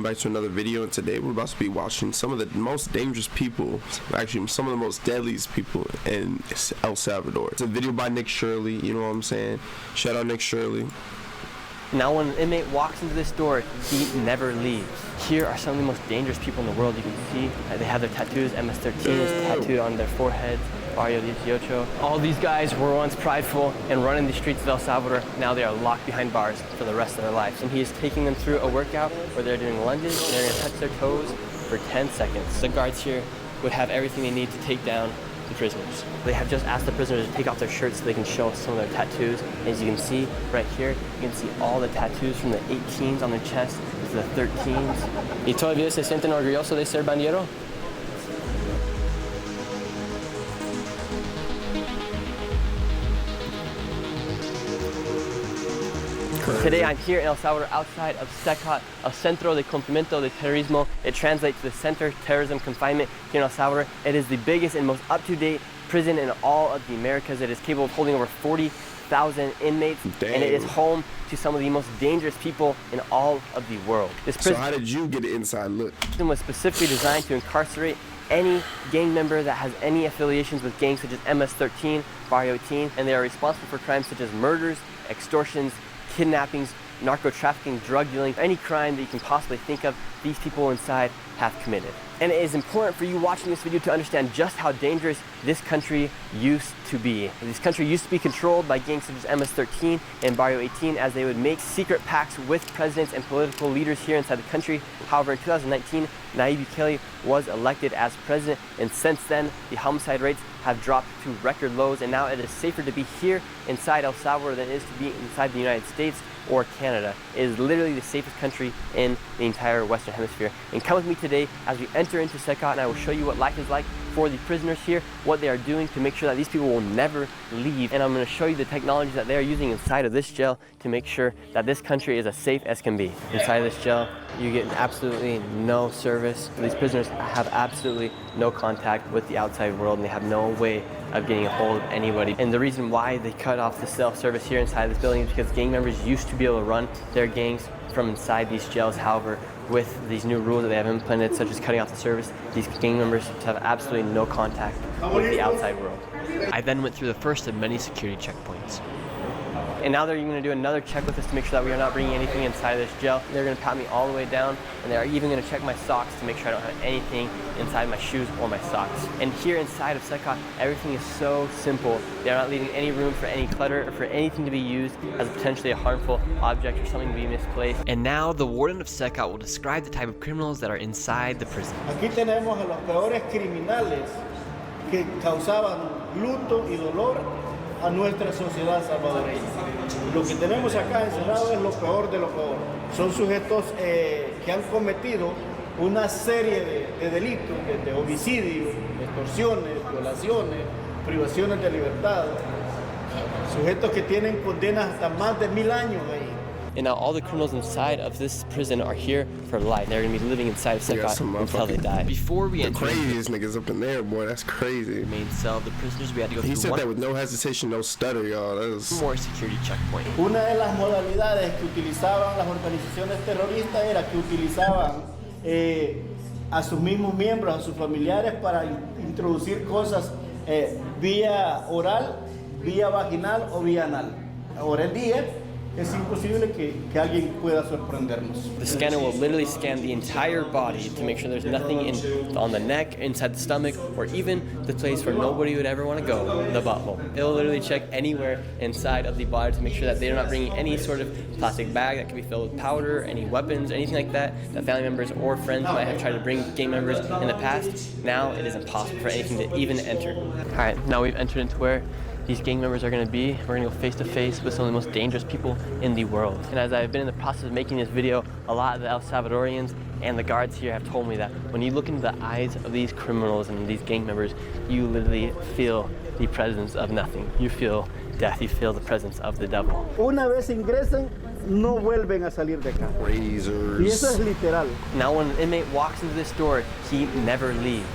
back to another video, and today we're about to be watching some of the most dangerous people, actually some of the most deadliest people in El Salvador. It's a video by Nick Shirley, you know what I'm saying? Shout out Nick Shirley. Now when an inmate walks into this door, he never leaves. Here are some of the most dangerous people in the world. You can see they have their tattoos. MS-13 is tattooed on their foreheads. Barrio 18. All these guys were once prideful and running the streets of El Salvador. Now they are locked behind bars for the rest of their lives. And he is taking them through a workout where they're doing lunges and they're going to touch their toes for 10 seconds. The guards here would have everything they need to take down the prisoners. They have just asked the prisoners to take off their shirts so they can show some of their tattoos. As you can see right here, you can see all the tattoos from the 18s on their chest to the 13s. ¿Y todavía se sienten orgullosos de ser bandero? Today I'm here in El Salvador outside of SECOT, El Centro de Confinamiento de Terrorismo. It translates to the Center of Terrorism Confinement here in El Salvador. It is the biggest and most up-to-date prison in all of the Americas. It is capable of holding over 40,000 inmates. Dang. And it is home to some of the most dangerous people in all of the world. This prison, so how did you get an inside look? Prison was specifically designed to incarcerate any gang member that has any affiliations with gangs such as MS-13, Barrio 18, and they are responsible for crimes such as murders, extortions, kidnappings, narco trafficking, drug dealing, any crime that you can possibly think of, these people inside have committed. And it is important for you watching this video to understand just how dangerous this country used to be. This country used to be controlled by gangs such as MS-13 and Barrio 18, as they would make secret pacts with presidents and political leaders here inside the country. However, in 2019, Nayib Bukele was elected as president, and since then, the homicide rates have dropped to record lows, and now it is safer to be here inside El Salvador than it is to be inside the United States or Canada. It is literally the safest country in the entire Western Hemisphere. And come with me today as we enter into SECOT, and I will show you what life is like for the prisoners here, what they are doing to make sure that these people will never leave. And I'm going to show you the technology that they are using inside of this jail to make sure that this country is as safe as can be. Inside of this jail, you get absolutely no service. These prisoners have absolutely no contact with the outside world, and they have no way of getting a hold of anybody. And the reason why they cut off the self-service here inside this building is because gang members used to be able to run their gangs from inside these jails. However, with these new rules that they have implemented, such as cutting off the service, these gang members have absolutely no contact with the outside world. I then went through the first of many security checkpoints. And now they're even going to do another check with us to make sure that we are not bringing anything inside of this jail. They're going to pat me all the way down, and they are even going to check my socks to make sure I don't have anything inside my shoes or my socks. And here inside of SECOT, everything is so simple. They're not leaving any room for any clutter or for anything to be used as potentially a harmful object or something to be misplaced. And now the warden of SECOT will describe the type of criminals that are inside the prison. Aquí tenemos a los peores criminales que causaban luto y dolor a nuestra sociedad salvadoreña. Lo que tenemos acá encerrado es lo peor de lo peor. Son sujetos que han cometido una serie de delitos, de homicidios, extorsiones, violaciones, privaciones de libertad. Sujetos que tienen condenas hasta más de 1000 años ahí. And now all the criminals inside of this prison are here for life. They're going to be living inside of SECOT until they die. Before we enter the craziest niggas up in there, boy, that's crazy. The main cell of the prisoners, we had to go through He said that with no hesitation, no stutter, y'all. That was more security checkpoint. Una de las modalidades que utilizaban las organizaciones terroristas era que utilizaban a sus mismos miembros, a sus familiares, para introducir cosas vía oral, vía vaginal o vía anal. Ahora en día es imposible que alguien pueda sorprendernos. The scanner will literally scan the entire body to make sure there's nothing on the neck, inside the stomach, or even the place where nobody would ever want to go, the butthole. It'll literally check anywhere inside of the body to make sure that they're not bringing any sort of plastic bag that could be filled with powder, any weapons, anything like that family members or friends might have tried to bring gang members in the past. Now it is impossible for anything to even enter. All right, now we've entered into where these gang members are going to be. We're going to go face to face with some of the most dangerous people in the world. And as I've been in the process of making this video, a lot of the El Salvadorians and the guards here have told me that when you look into the eyes of these criminals and these gang members, you literally feel the presence of nothing. You feel death. You feel the presence of the devil. Una vez ingresan, no vuelven a salir de acá. Razors. Y eso es literal. Now when an inmate walks into this door, he never leaves.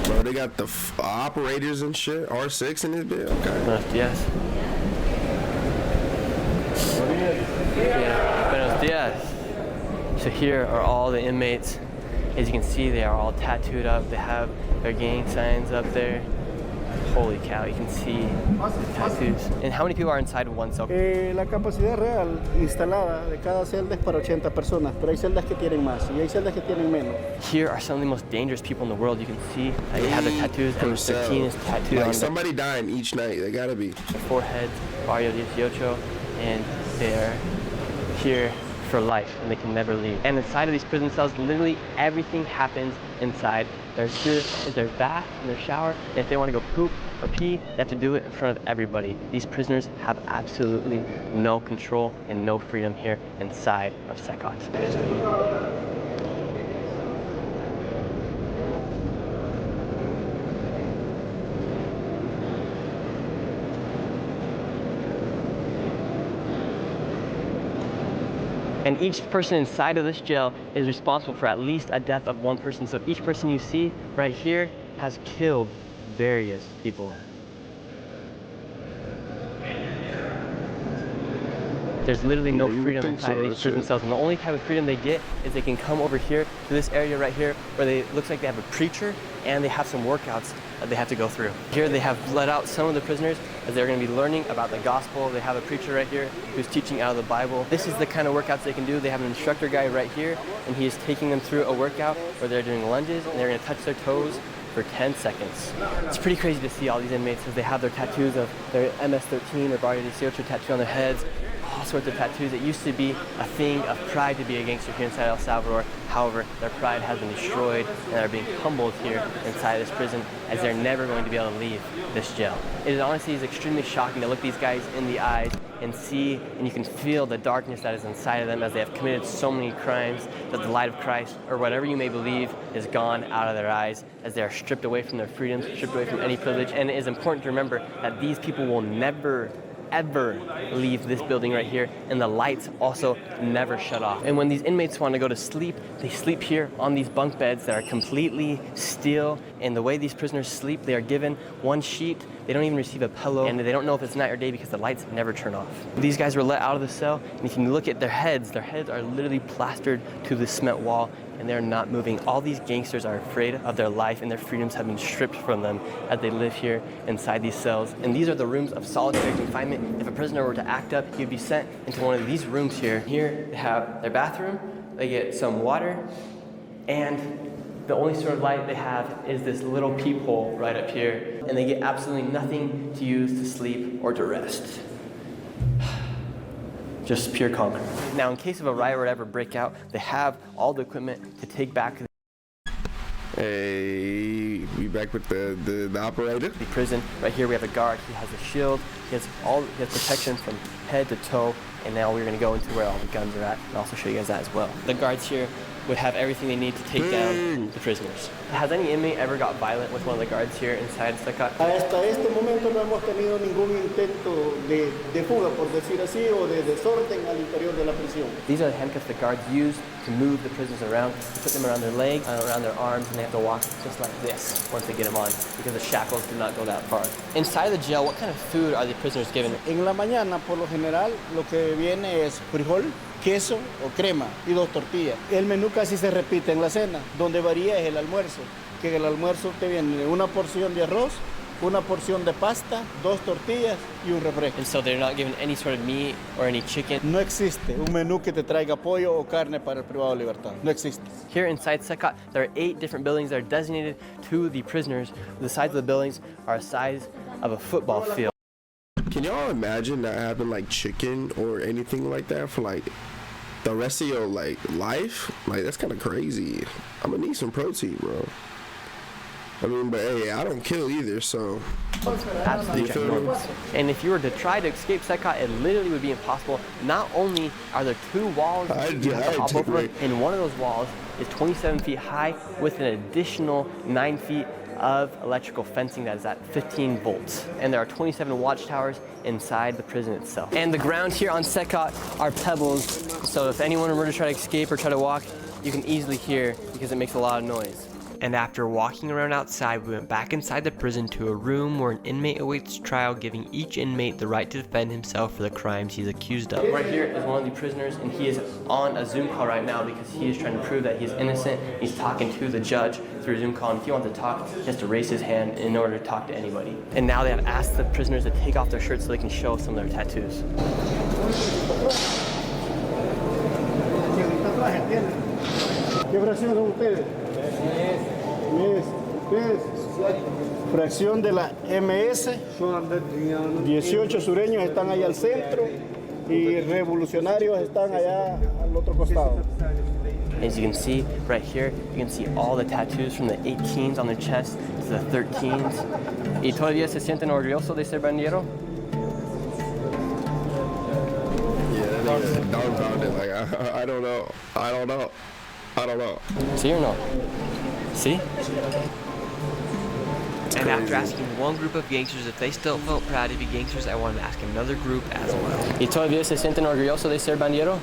Bro, they got the operators and shit, R6 in this bit. Okay. Yes. Yeah. Buenos dias. So here are all the inmates. As you can see, they are all tattooed up. They have their gang signs up there. Holy cow, you can see tattoos. And how many people are inside of one cell? La capacidad real instalada de cada celda es para 80 personas, pero hay celdas que tienen más y hay celdas que tienen menos. Here are some of the most dangerous people in the world. You can see they have their tattoos. MS-13 is tattooed on somebody dying each night. They gotta be. their foreheads, Barrio 18, and they're here for life, and they can never leave. And inside of these prison cells, literally everything happens inside. Here is their bath and their shower. And if they want to go poop or pee, they have to do it in front of everybody. These prisoners have absolutely no control and no freedom here inside of Secot. And each person inside of this jail is responsible for at least a death of one person. So each person you see right here has killed various people. There's literally no freedom inside of these prison cells, and the only type of freedom they get is they can come over here to this area right here where they looks like they have a preacher and they have some workouts that they have to go through. Here they have let out some of the prisoners as they're going to be learning about the gospel. They have a preacher right here who's teaching out of the Bible. This is the kind of workouts they can do. They have an instructor guy right here, and he is taking them through a workout where they're doing lunges and they're going to touch their toes for 10 seconds. It's pretty crazy to see all these inmates as they have their tattoos of their MS-13 or Barrio 18 tattoo on their heads. All sorts of tattoos. It used to be a thing of pride to be a gangster here inside El Salvador. However, their pride has been destroyed and they're being humbled here inside this prison as they're never going to be able to leave this jail. It honestly is extremely shocking to look these guys in the eyes and see, and you can feel the darkness that is inside of them as they have committed so many crimes that the light of Christ, or whatever you may believe, is gone out of their eyes as they are stripped away from their freedoms, stripped away from any privilege. And it is important to remember that these people will never ever leave this building right here, and the lights also never shut off. And when these inmates want to go to sleep, they sleep here on these bunk beds that are completely still. And the way these prisoners sleep, they are given one sheet. They don't even receive a pillow, and they don't know if it's night or day because the lights never turn off. These guys were let out of the cell, and if you look at their heads are literally plastered to the cement wall, and they're not moving. All these gangsters are afraid of their life, and their freedoms have been stripped from them as they live here inside these cells. And these are the rooms of solitary confinement. If a prisoner were to act up, he would be sent into one of these rooms here. Here they have their bathroom, they get some water, and the only sort of light they have is this little peephole right up here, and they get absolutely nothing to use to sleep or to rest. Just pure concrete. Now, in case of a riot or whatever break out, they have all the equipment to take back. Hey, we back with the operator. The prison. Right here we have a guard. He has a shield. He has protection from head to toe. And now we're going to go into where all the guns are at, and also show you guys that as well. The guards here would have everything they need to take down the prisoners. Has any inmate ever got violent with one of the guards here inside Secot? Hasta este momento no hemos tenido ningún intento de fuga, por decir así, o de desorden al interior de la prisión. These are the handcuffs the guards use to move the prisoners around. They put them around their legs, around their arms, and they have to walk just like this once they get them on, because the shackles do not go that far. Inside the jail, what kind of food are the prisoners given? En la mañana, por lo general, lo que viene es frijol, queso o crema y 2 tortillas. El menú casi se repite en la cena. Donde varía es el almuerzo, que en el almuerzo te viene una porción de arroz, una porción de pasta, 2 tortillas y un refresco. And so they're not given any sort of meat or any chicken. No existe un menú que te traiga pollo o carne para el privado de libertad. No existe. Here inside Secot, there are 8 different buildings that are designated to the prisoners. The sides of the buildings are the size of a football field. Can y'all imagine not having like chicken or anything like that for like the rest of your like life? Like, that's kind of crazy. I'm gonna need some protein, bro. I mean, but hey, I don't kill either, so. Absolutely ginormous. And if you were to try to escape Secot, it literally would be impossible. Not only are there 2 walls that you have to hop over, and one of those walls is 27 feet high with an additional 9 feet of electrical fencing that is at 15 volts. And there are 27 watchtowers inside the prison itself. And the ground here on Secot are pebbles, so if anyone were to try to escape or try to walk, you can easily hear because it makes a lot of noise. And after walking around outside, we went back inside the prison to a room where an inmate awaits trial, giving each inmate the right to defend himself for the crimes he's accused of. Right here is one of the prisoners, and he is on a Zoom call right now because he is trying to prove that he's innocent. He's talking to the judge through a Zoom call, and if he wants to talk, he has to raise his hand in order to talk to anybody. And now they have asked the prisoners to take off their shirts so they can show some of their tattoos. ¿Qué fracción son ustedes? Ustedes, fracción de la MS, 18 sureños están allá al centro y revolucionarios están allá al otro costado. As you can see right here, you can see all the tattoos from the 18s on their chest to the 13s. ¿Y todavía se sienten orgullosos de ser bandero? Yeah, that nigga dumbfounded. Like, I don't know. See or no? See? And after asking one group of gangsters if they still felt proud to be gangsters, I wanted to ask another group as well. ¿Y todavía se sienten orgullosos de ser bandero?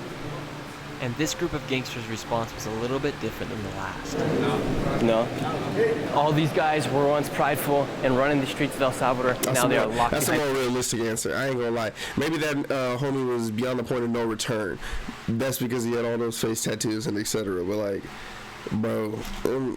And this group of gangsters' response was a little bit different than the last. No? All these guys were once prideful and running the streets of El Salvador. Now they are locked That's behind. a more realistic answer. I ain't gonna lie. Maybe that homie was beyond the point of no return. That's because he had all those face tattoos and etc. But like, bro,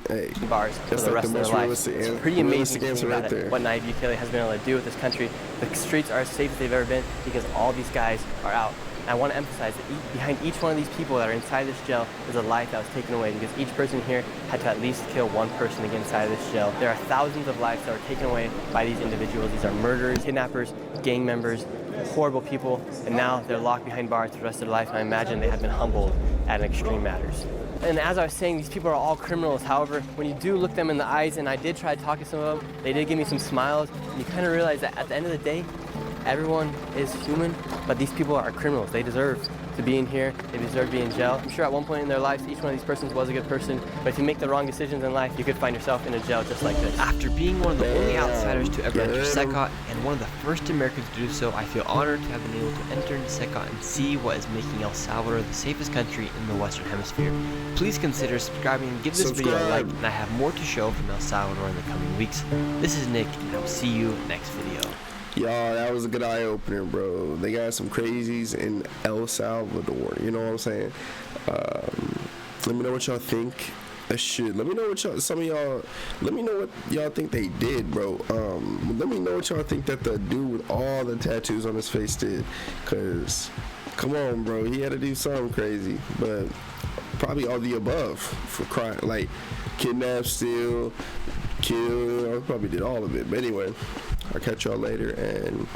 hey, Bars for that's the like rest the of most their life. realistic, It's pretty amazing realistic to answer think right about there. it, what Nayib Bukele has been able to do with this country. The streets are as safe as they've ever been because all these guys are out. I want to emphasize that behind each one of these people that are inside this jail is a life that was taken away because each person here had to at least kill one person to get inside of this jail. There are thousands of lives that were taken away by these individuals. These are murderers, kidnappers, gang members, horrible people, and now they're locked behind bars for the rest of their life, and I imagine they have been humbled at extreme matters. And as I was saying, these people are all criminals. However, when you do look them in the eyes, and I did try to talk to some of them, they did give me some smiles, and you kind of realize that at the end of the day, everyone is human, but these people are criminals. They deserve to be in here. They deserve to be in jail. I'm sure at one point in their lives, each one of these persons was a good person, but if you make the wrong decisions in life, you could find yourself in a jail just like this. After being one of the only outsiders to ever enter SECOT and one of the first Americans to do so, I feel honored to have been able to enter into SECOT and see what is making El Salvador the safest country in the Western Hemisphere. Please consider subscribing and give this video a like, and I have more to show from El Salvador in the coming weeks. This is Nick, and I will see you next video. Y'all, that was a good eye-opener, bro. They got some crazies in El Salvador. You know what I'm saying? Let me know what y'all think. Shit. Let me know what y'all. Some of y'all. Let me know what y'all think they did, bro. Let me know what y'all think that the dude with all the tattoos on his face did. Cause, come on, bro. He had to do something crazy, but probably all the above for crime, like kidnap, steal, kill. I probably did all of it. But anyway. I'll catch y'all later, and